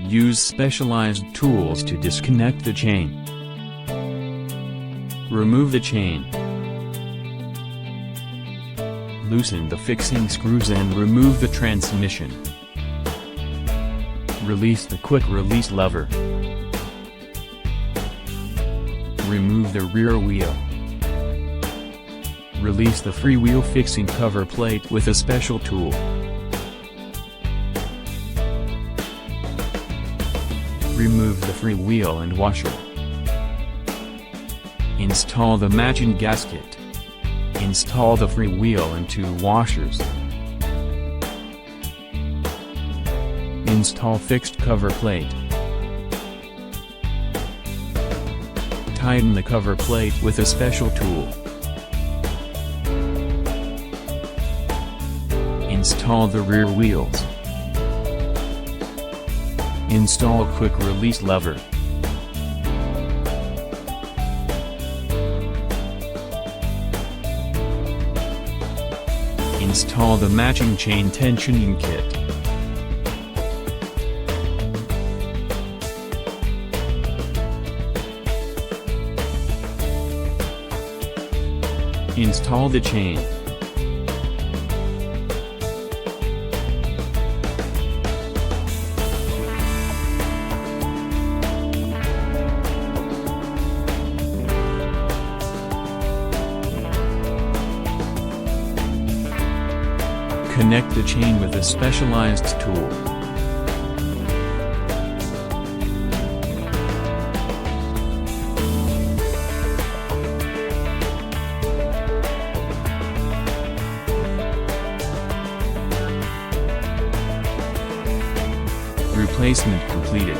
Use specialized tools to disconnect the chain. Remove the chain. Loosen the fixing screws and remove the transmission. Release the quick release lever. Remove the rear wheel. Release the freewheel fixing cover plate with a special tool. Remove the freewheel and washer. Install the matching gasket. Install the freewheel and 2 washers. Install fixed cover plate. Tighten the cover plate with a special tool. Install the rear wheels. Install a quick release lever. Install the matching chain tensioning kit. Install the chain. Connect the chain with a specialized tool. Replacement completed.